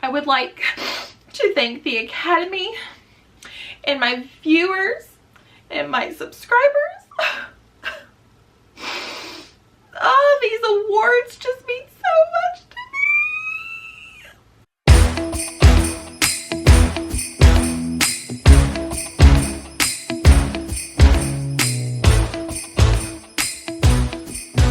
I would like to thank the Academy and my viewers and my subscribers. Oh, these awards just mean so much to me.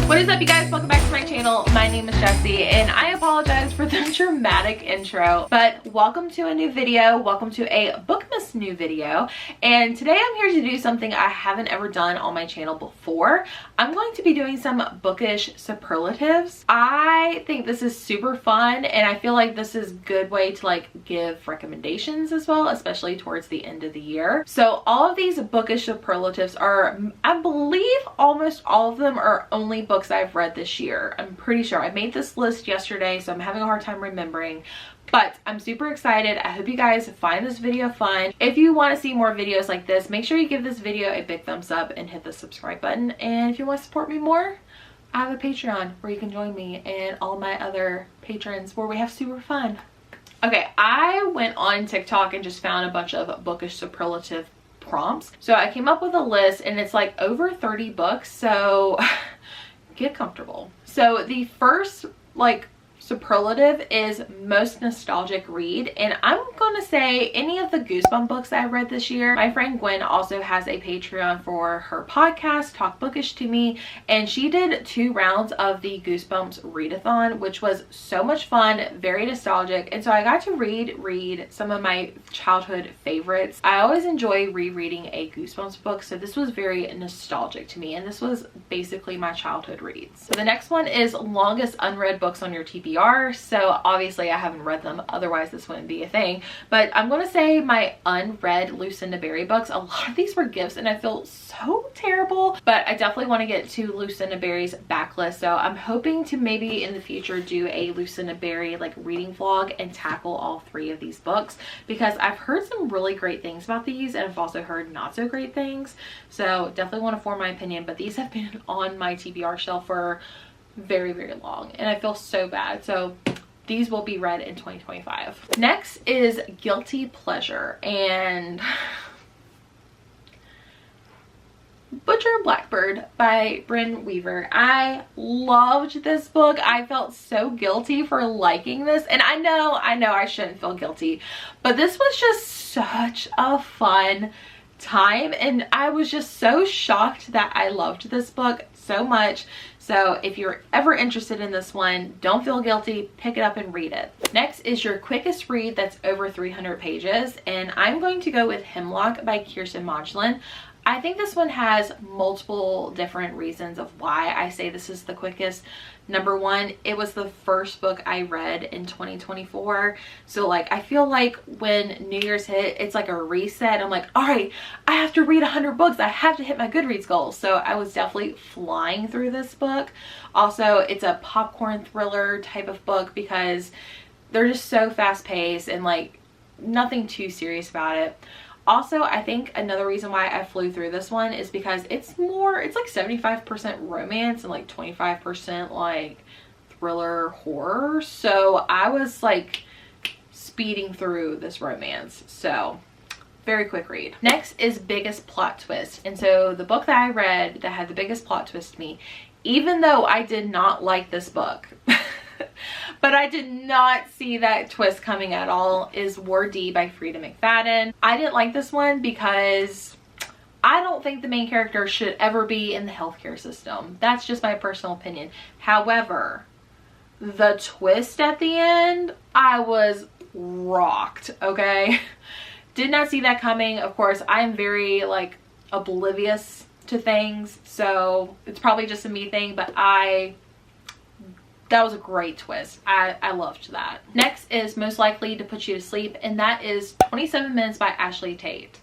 What is up, you guys? Welcome back to my channel. My name is Jessie, and I apologize for the dramatic intro, but welcome to a new video. Welcome to a Bookmas new video, and today I'm here to do something I haven't ever done on my channel before. I'm going to be doing some bookish superlatives. I think this is super fun, and I feel like this is a good way to like give recommendations as well, especially towards the end of the year. So all of these bookish superlatives are, I believe almost all of them are only books I've read this year. I'm pretty sure. I made this list yesterday, so I'm having a hard time remembering, but I'm super excited. I hope you guys find this video fun. If you want to see more videos like this, make sure you give this video a big thumbs up and hit the subscribe button. And if you want to support me more, I have a Patreon where you can join me and all my other patrons where we have super fun. Okay, I went on TikTok and just found a bunch of bookish superlative prompts. So I came up with a list, and it's like over 30 books, so get comfortable. So the first like superlative is most nostalgic read, and I'm gonna say any of the Goosebumps books I read this year. My friend Gwen also has a Patreon for her podcast, Talk Bookish to Me, and she did 2 rounds of the Goosebumps readathon, which was so much fun, very nostalgic, and so I got to read some of my childhood favorites. I always enjoy rereading a Goosebumps book, so this was very nostalgic to me, and this was basically my childhood reads. So the next one is longest unread books on your TBR. So obviously I haven't read them, otherwise this wouldn't be a thing, but I'm gonna say my unread Lucinda Berry books. A lot of these were gifts and I feel so terrible, but I definitely want to get to Lucinda Berry's backlist, so I'm hoping to maybe in the future do a Lucinda Berry like reading vlog and tackle all 3 of these books, because I've heard some really great things about these and I've also heard not so great things, so definitely want to form my opinion. But these have been on my TBR shelf for very long and I feel so bad, so these will be read in 2025. Next is Guilty Pleasure, and Butcher and Blackbird by Bryn Weaver. I loved this book. I felt so guilty for liking this, and I know I shouldn't feel guilty, but this was just such a fun time and I was just so shocked that I loved this book so much. So if you're ever interested in this one, don't feel guilty, pick it up and read it. Next is your quickest read that's over 300 pages, and I'm going to go with Hemlock by Kirsten Modglin. I think this one has multiple different reasons of why I say this is the quickest. Number one, it was the first book I read in 2024. So like, I feel like when New Year's hit, it's like a reset. I'm like, all right, I have to read 100 books. I have to hit my Goodreads goal. So I was definitely flying through this book. Also, it's a popcorn thriller type of book because they're just so fast paced and like nothing too serious about it. Also, I think another reason why I flew through this one is because it's like 75% romance and like 25% like thriller horror. So I was like speeding through this romance. So very quick read. Next is Biggest Plot Twist. And so the book that I read that had the biggest plot twist to me, even though I did not like this book, but I did not see that twist coming at all, is War D by Frida McFadden. I didn't like this one because I don't think the main character should ever be in the healthcare system. That's just my personal opinion. However, the twist at the end, I was rocked, okay? Did not see that coming. Of course, I'm very like oblivious to things, so it's probably just a me thing, but that was a great twist. I loved that. Next is Most Likely to Put You to Sleep, and that is 27 Minutes by Ashley Tate.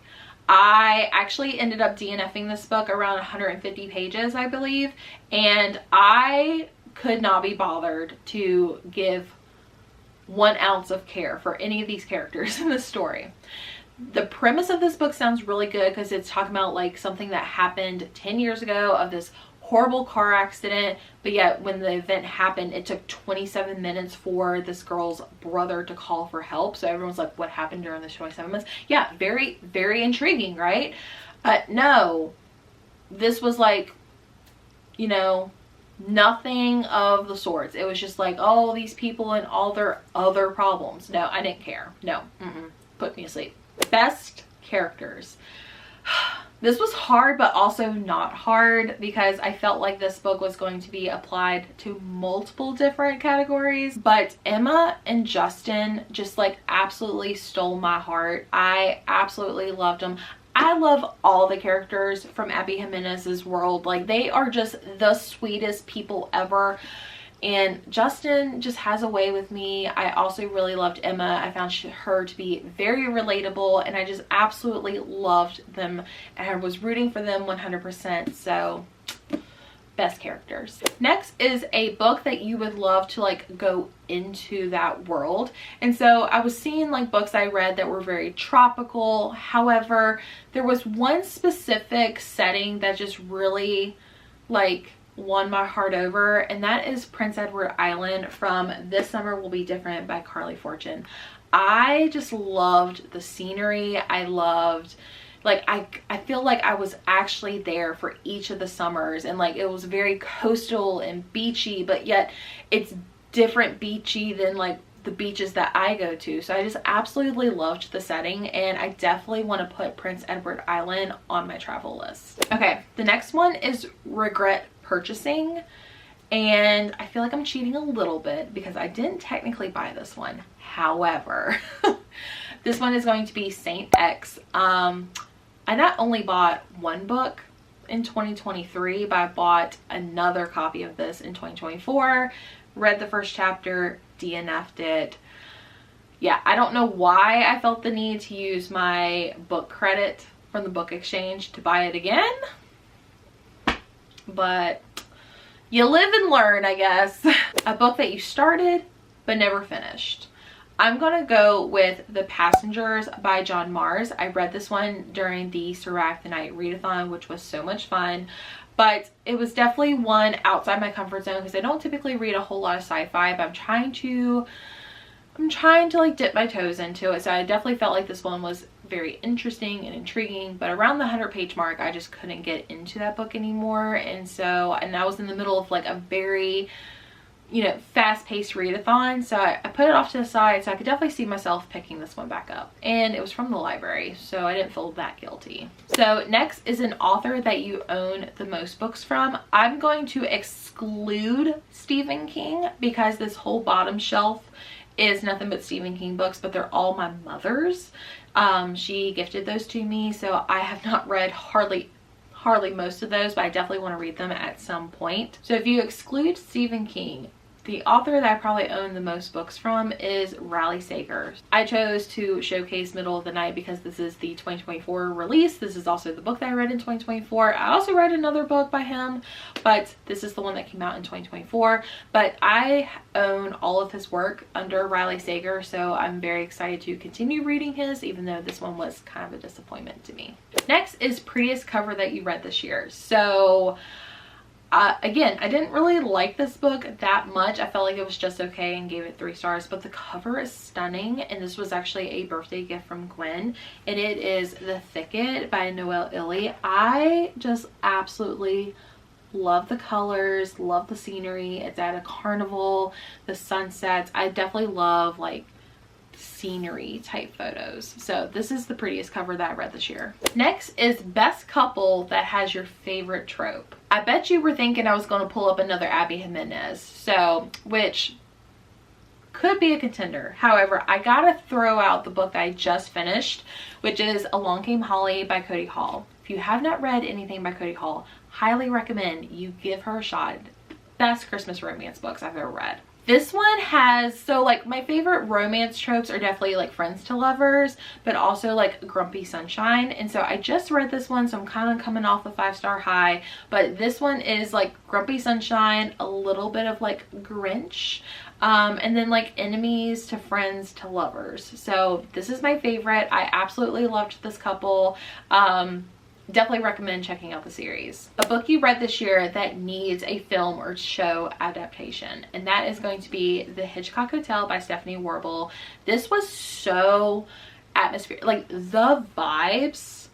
I actually ended up DNFing this book around 150 pages, I believe, and I could not be bothered to give 1 ounce of care for any of these characters in the story. The premise of this book sounds really good because it's talking about like something that happened 10 years ago of this horrible car accident, but yet when the event happened, it took 27 minutes for this girl's brother to call for help. So everyone's like, what happened during the 27 minutes? Yeah, very, very intriguing, right? No, this was like, you know, nothing of the sorts. It was just like, oh, these people and all their other problems. No, I didn't care. No, put me asleep. Best characters. This was hard, but also not hard, because I felt like this book was going to be applied to multiple different categories. But Emma and Justin just like absolutely stole my heart. I absolutely loved them. I love all the characters from Abby Jimenez's world. Like, they are just the sweetest people ever. And Justin just has a way with me. I also really loved Emma. I found her to be very relatable, and I just absolutely loved them. And I was rooting for them 100%. So, best characters. Next is a book that you would love to like go into that world. And so I was seeing like books I read that were very tropical. However, there was one specific setting that just really like won my heart over, and that is Prince Edward Island from This Summer Will Be Different by Carly Fortune. I just loved the scenery. I loved, like, I feel like I was actually there for each of the summers, and like it was very coastal and beachy, but yet it's different beachy than like the beaches that I go to. So I just absolutely loved the setting, and I definitely want to put Prince Edward Island on my travel list. Okay, the next one is Regret Purchasing, and I feel like I'm cheating a little bit because I didn't technically buy this one. However, this one is going to be Saint X. I not only bought one book in 2023, but I bought another copy of this in 2024, read the first chapter, DNF'd it. Yeah, I don't know why I felt the need to use my book credit from the book exchange to buy it again, but you live and learn, I guess. A book that you started but never finished. I'm gonna go with The Passengers by John Mars. I read this one during the Sirac the Night readathon, which was so much fun, but it was definitely one outside my comfort zone because I don't typically read a whole lot of sci-fi, but I'm trying to like dip my toes into it. So I definitely felt like this one was very interesting and intriguing, but around the 100-page mark I just couldn't get into that book anymore. And I was in the middle of like a very, you know, fast-paced readathon, so I put it off to the side. So I could definitely see myself picking this one back up, and it was from the library, so I didn't feel that guilty. So next is an author that you own the most books from. I'm going to exclude Stephen King because this whole bottom shelf is nothing but Stephen King books, but they're all my mother's. She gifted those to me, so I have not read hardly most of those, but I definitely want to read them at some point. So if you exclude Stephen King, the author that I probably own the most books from is Riley Sager. I chose to showcase Middle of the Night because this is the 2024 release. This is also the book that I read in 2024. I also read another book by him, but this is the one that came out in 2024. But I own all of his work under Riley Sager, so I'm very excited to continue reading his, even though this one was kind of a disappointment to me. Next is Prettiest Cover That You Read This Year. So again, I didn't really like this book that much. I felt like it was just okay and gave it 3 stars, but the cover is stunning, and this was actually a birthday gift from Gwen, and it is The Thicket by Noelle Illy. I just absolutely love the colors, love the scenery. It's at a carnival, the sunsets. I definitely love like scenery type photos. So this is the prettiest cover that I read this year. Next is Best Couple That Has Your Favorite Trope. I bet you were thinking I was going to pull up another Abby Jimenez, so which could be a contender. However, I gotta throw out the book that I just finished, which is Along Came Holly by Cody Hall. If you have not read anything by Cody Hall, highly recommend you give her a shot. Best Christmas romance books I've ever read. This one has, so like my favorite romance tropes are definitely like friends to lovers, but also like grumpy sunshine. And so I just read this one, so I'm kind of coming off a 5-star high, but this one is like grumpy sunshine, a little bit of like Grinch, and then like enemies to friends to lovers. So this is my favorite. I absolutely loved this couple. definitely recommend checking out the series. A book you read this year that needs a film or show adaptation, and that is going to be The Hitchcock Hotel by Stephanie Warble. This was so atmospheric, like the vibes.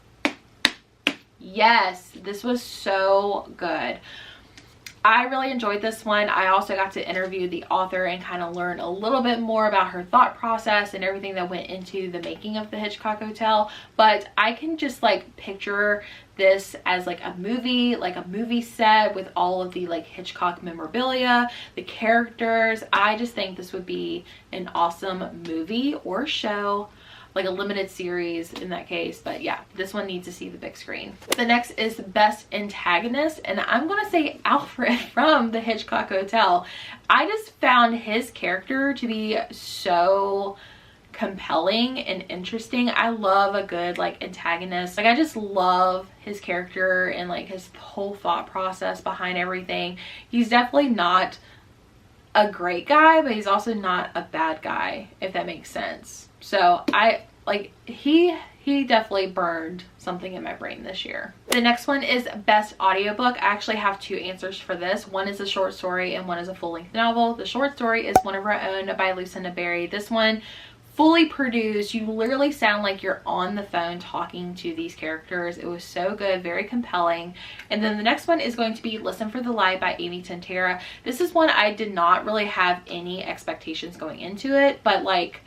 Yes, this was so good. I really enjoyed this one. I also got to interview the author and kind of learn a little bit more about her thought process and everything that went into the making of the Hitchcock Hotel. But I can just like picture this as like a movie set with all of the like Hitchcock memorabilia, the characters. I just think this would be an awesome movie or show, like a limited series in that case. But yeah, this one needs to see the big screen. The next is Best Antagonist, and I'm gonna say Alfred from the Hitchcock Hotel. I just found his character to be so compelling and interesting. I love a good like antagonist. Like I just love his character and like his whole thought process behind everything. He's definitely not a great guy, but he's also not a bad guy, if that makes sense. So I like he definitely burned something in my brain this year. The next one is Best Audiobook. I actually have two answers for this. One is a short story and one is a full-length novel. The short story is One of Our Own by Lucinda Berry. This one, fully produced, you literally sound like you're on the phone talking to these characters. It was so good, very compelling. And then the next one is going to be Listen for the Light by Amy Tantera. This is one I did not really have any expectations going into it, but like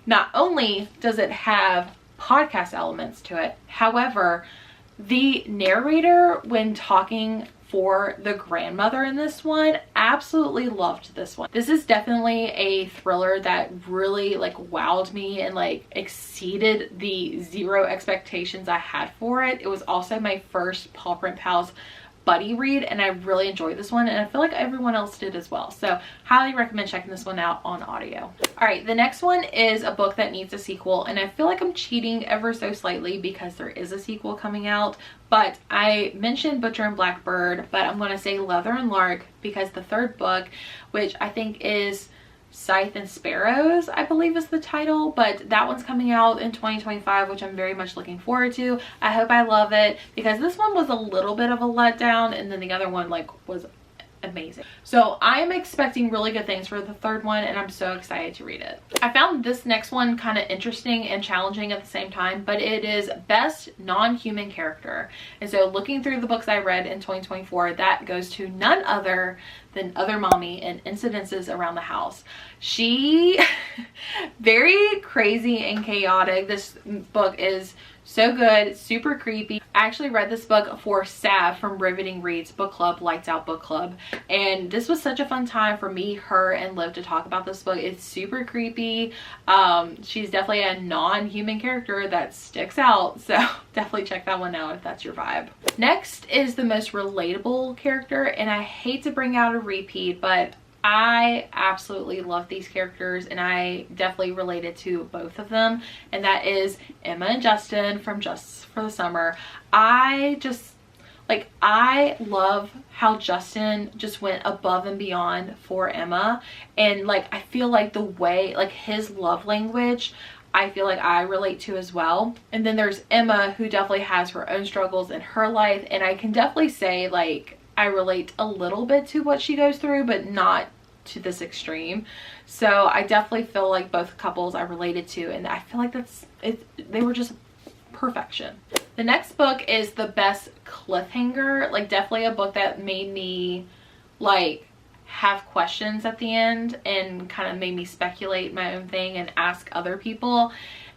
not only does it have podcast elements to it, however, the narrator, when talking for the grandmother in this one, absolutely loved this one. This is definitely a thriller that really like wowed me and like exceeded the zero expectations I had for it. It was also my first Paw Print Pals buddy read, and I really enjoyed this one, and I feel like everyone else did as well. So highly recommend checking this one out on audio. All right, the next one is a book that needs a sequel, and I feel like I'm cheating ever so slightly because there is a sequel coming out. But I mentioned Butcher and Blackbird, but I'm going to say Leather and Lark because the third book, which I think is Scythe and Sparrows, I believe is the title, but that one's coming out in 2025, which I'm very much looking forward to. I hope I love it because this one was a little bit of a letdown, and then the other one like was amazing. So I am expecting really good things for the third one, and I'm so excited to read it. I found this next one kind of interesting and challenging at the same time, but it is Best Non-Human Character. And so looking through the books I read in 2024, that goes to none other than Other Mommy and Incidences Around the House. She very crazy and chaotic. This book is so good, super creepy. I actually read this book for Sav from Riveting Reads Book Club, Lights Out Book Club, and this was such a fun time for me, her, and Liv to talk about this book. It's super creepy. She's definitely a non-human character that sticks out, so definitely check that one out if that's your vibe. Next is the most relatable character, and I hate to bring out a repeat, but I absolutely love these characters, and I definitely related to both of them, and that is Emma and Justin from Just for the Summer. I love how Justin just went above and beyond for Emma, and like I feel like the way, like his love language, I feel like I relate to as well. And then there's Emma, who definitely has her own struggles in her life, and I can definitely say like I relate a little bit to what she goes through, but not to this extreme. So I definitely feel like both couples I related to, and I feel like that's it. They were just perfection. The next book is The Best Cliffhanger. Like definitely a book that made me like have questions at the end and kind of made me speculate my own thing and ask other people.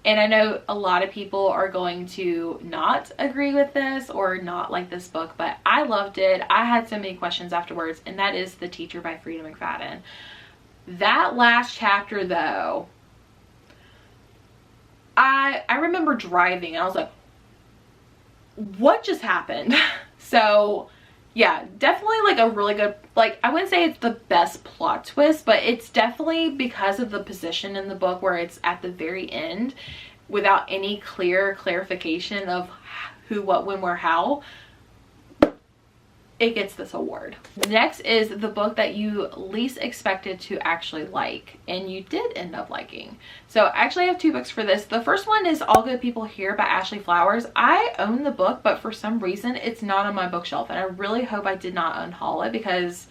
And I know a lot of people are going to not agree with this or not like this book, but I loved it. I had so many questions afterwards, and that is The Teacher by Frida McFadden. That last chapter though, I remember driving and I was like, what just happened? So yeah, definitely like a really good, like I wouldn't say it's the best plot twist, but it's definitely because of the position in the book where it's at the very end without any clear clarification of who, what, when, where, how. it gets this award. Next is the book that you least expected to actually like, and you did end up liking. So I actually have 2 books for this. The first one is All Good People Here by Ashley Flowers. I own the book, but for some reason it's not on my bookshelf, and I really hope I did not unhaul it because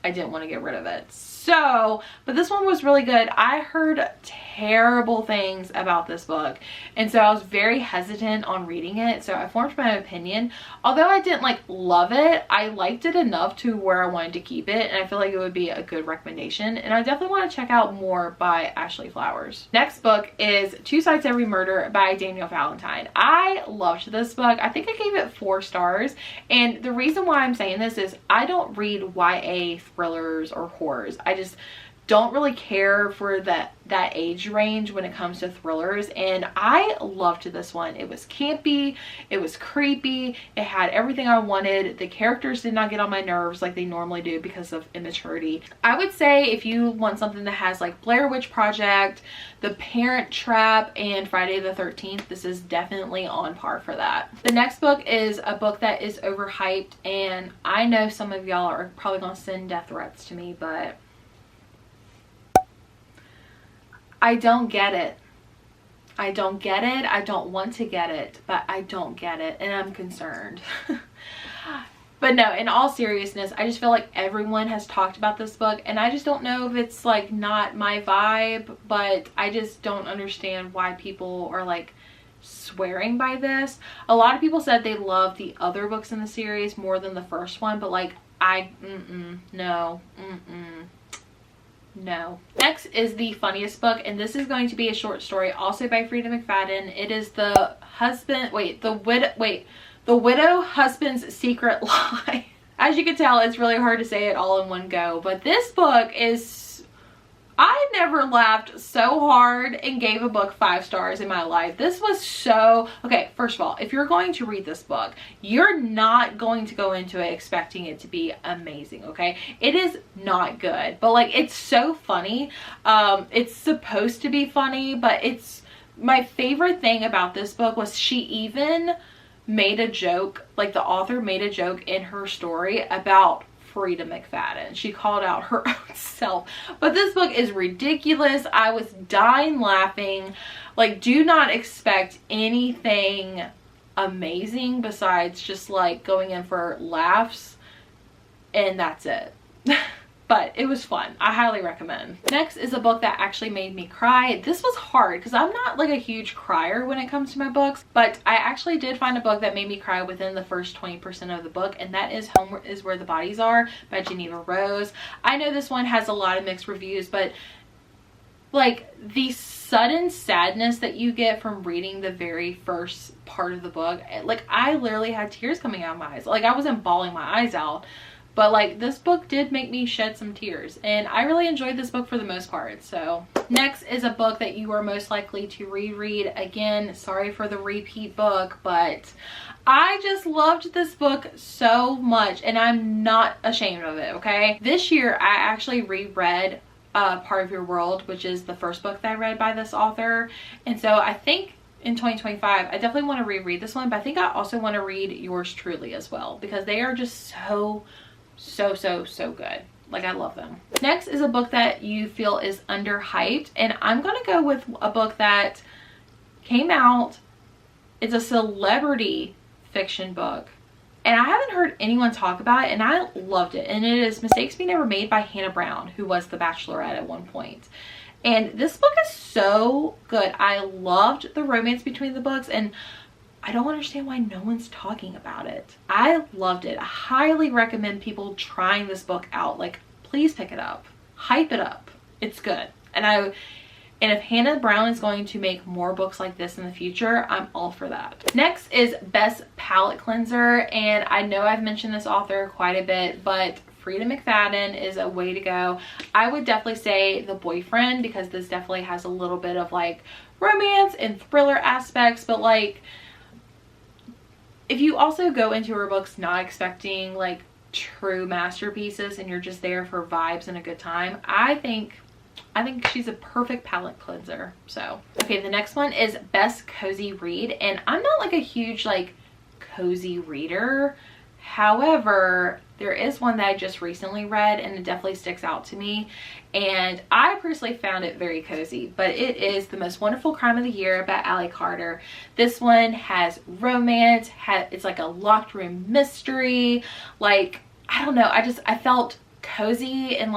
I didn't want to get rid of it. So, but this one was really good. I heard terrible things about this book, and so I was very hesitant on reading it. So I formed my opinion. Although I didn't like love it, I liked it enough to where I wanted to keep it, and I feel like it would be a good recommendation. And I definitely want to check out more by Ashley Flowers. Next book is Two Sides Every Murder by Daniel Valentine. I loved this book. I think I gave it 4 stars, and the reason why I'm saying this is I don't read YA thrillers or horrors. I just don't really care for that age range when it comes to thrillers, and I loved this one. It was campy, it was creepy, it had everything I wanted. The characters did not get on my nerves like they normally do because of immaturity. I would say if you want something that has like Blair Witch Project, The Parent Trap, and Friday the 13th, this is definitely on par for that. The next book is a book that is overhyped, and I know some of y'all are probably gonna send death threats to me, but I don't get it. I don't get it. I don't want to get it, but I don't get it, and I'm concerned. But no, in all seriousness, I just feel like everyone has talked about this book, and I just don't know if it's like not my vibe, but I just don't understand why people are like swearing by this. A lot of people said they love the other books in the series more than the first one, but like no. No. Next is the funniest book, and this is going to be a short story also by Frida McFadden. It is the widow husband's secret lie. As you can tell, it's really hard to say it all in one go, but this book is, I never laughed so hard and gave a book 5 stars in my life. This was so, okay, first of all, if you're going to read this book, you're not going to go into it expecting it to be amazing, okay? It is not good, but like, it's so funny. It's supposed to be funny, but it's, my favorite thing about this book was she even made a joke, like the author made a joke in her story about Frida McFadden. She called out her own self. But this book is ridiculous. I was dying laughing. Like, do not expect anything amazing besides just like going in for laughs, and that's it. But it was fun. I highly recommend. Next is a book that actually made me cry. This was hard because I'm not like a huge crier when it comes to my books, but I actually did find a book that made me cry within the first 20% of the book, and that is Home is Where the Bodies Are by Geneva Rose. I know this one has a lot of mixed reviews, but like the sudden sadness that you get from reading the very first part of the book, like I literally had tears coming out of my eyes. Like I wasn't bawling my eyes out, but like this book did make me shed some tears, and I really enjoyed this book for the most part. So next is a book that you are most likely to reread. Again, sorry for the repeat book, but I just loved this book so much, and I'm not ashamed of it, okay? This year I actually reread Part of Your World, which is the first book that I read by this author, and so I think in 2025 I definitely want to reread this one, but I think I also want to read Yours Truly as well, because they are just so good. Like I love them. Next is a book that you feel is underhyped, and I'm gonna go with a book that came out. It's a celebrity fiction book, and I haven't heard anyone talk about it, and I loved it, and it is Mistakes We Never Made by Hannah Brown, who was the Bachelorette at one point. And this book is so good. I loved the romance between the books, and I don't understand why no one's talking about it. I loved it. I highly recommend people trying this book out. Like, please pick it up. Hype it up. It's good. And if Hannah Brown is going to make more books like this in the future, I'm all for that. Next is Best Palette Cleanser, and I know I've mentioned this author quite a bit, but Frida McFadden is a way to go. I would definitely say The Boyfriend, because this definitely has a little bit of like romance and thriller aspects, but like, if you also go into her books not expecting like true masterpieces and you're just there for vibes and a good time, I think she's a perfect palette cleanser. So, okay, the next one is Best Cozy Read, and I'm not like a huge like cozy reader. However, there is one that I just recently read and it definitely sticks out to me, and I personally found it very cozy, but it is The Most Wonderful Crime of the Year by Ally Carter. This one has romance, it's like a locked room mystery. Like, I don't know, I felt cozy and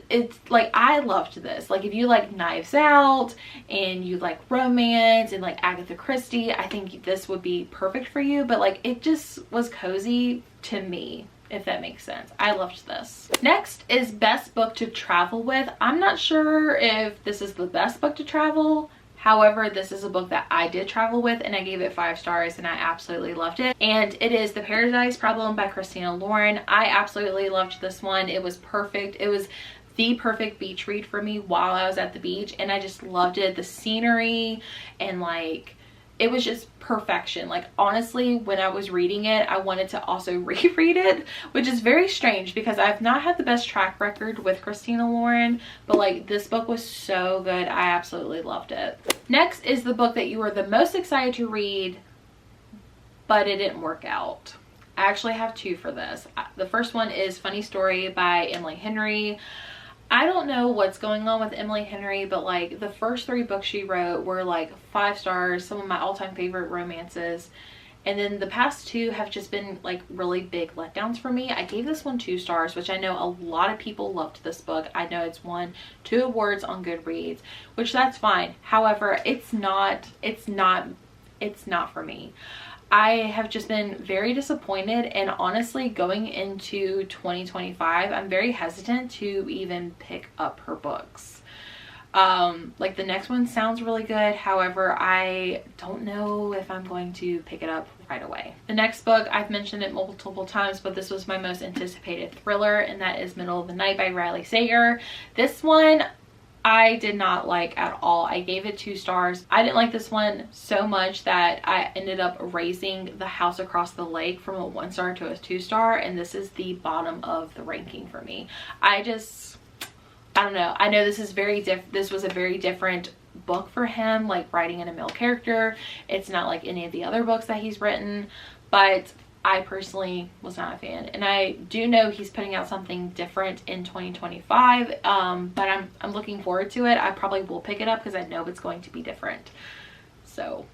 it's like, I loved this. Like, if you like Knives Out and you like romance and like Agatha Christie, I think this would be perfect for you. But like, it just was cozy to me, if that makes sense. I loved this. Next is Best Book to Travel With. I'm not sure if this is the best book to travel. However, this is a book that I did travel with and I gave it 5 stars and I absolutely loved it. And it is The Paradise Problem by Christina Lauren. I absolutely loved this one. It was perfect. It was the perfect beach read for me while I was at the beach, and I just loved it. The scenery and like, it was just perfection. Like, honestly, when I was reading it, I wanted to also reread it, which is very strange because I've not had the best track record with Christina Lauren, but like, this book was so good. I absolutely loved it. Next is the book that you were the most excited to read, but it didn't work out. I actually have 2 for this. The first one is Funny Story by Emily Henry. I don't know what's going on with Emily Henry, but like, the first 3 books she wrote were like 5 stars, some of my all-time favorite romances. And then the past 2 have just been like really big letdowns for me. I gave this one 2 stars, which I know a lot of people loved this book. I know it's won 2 awards on Goodreads, which that's fine. However, it's not for me. I have just been very disappointed, and honestly, going into 2025, I'm very hesitant to even pick up her books. Like, the next one sounds really good. However, I don't know if I'm going to pick it up right away. The next book, I've mentioned it multiple times, but this was my most anticipated thriller, and that is Middle of the Night by Riley Sager. This one I did not like at all. I gave it 2 stars. I didn't like this one so much that I ended up raising The House Across the Lake from a 1 star to a 2 star, and this is the bottom of the ranking for me. I don't know. I know this is this was a very different book for him, like writing in a male character. It's not like any of the other books that he's written, but I personally was not a fan, and I do know he's putting out something different in 2025, but I'm looking forward to it. I probably will pick it up because I know it's going to be different. So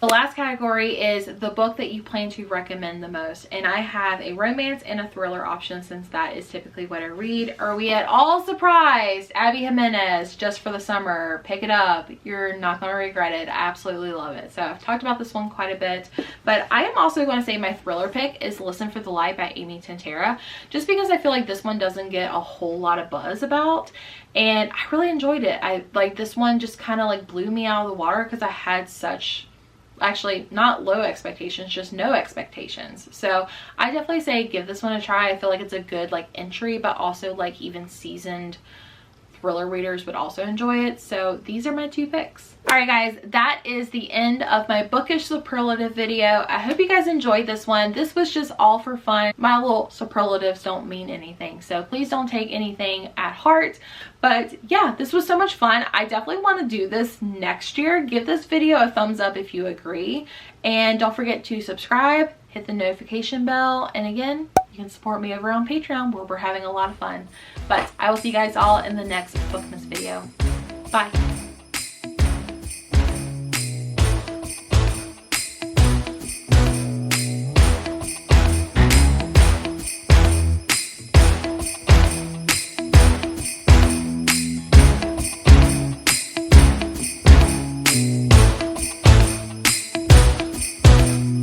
the last category is the book that you plan to recommend the most, and I have a romance and a thriller option since that is typically what I read. Are we at all surprised? Abby Jimenez, Just for the Summer. Pick it up. You're not going to regret it. I absolutely love it. So I've talked about this one quite a bit, but I am also going to say my thriller pick is Listen for the Light by Amy Tantera, just because I feel like this one doesn't get a whole lot of buzz about, and I really enjoyed it. I like this one, just kind of like blew me out of the water because I had such, actually not low expectations, just no expectations. So I definitely say give this one a try. I feel like it's a good like entry, but also like even seasoned thriller readers would also enjoy it. So these are my 2 picks. All right guys, that is the end of my bookish superlative video. I hope you guys enjoyed this one. This was just all for fun. My little superlatives don't mean anything, so please don't take anything at heart. But yeah, this was so much fun. I definitely want to do this next year. Give this video a thumbs up if you agree, and don't forget to subscribe, hit the notification bell, and again, you can support me over on Patreon where we're having a lot of fun. But I will see you guys all in the next Bookmas video. Bye.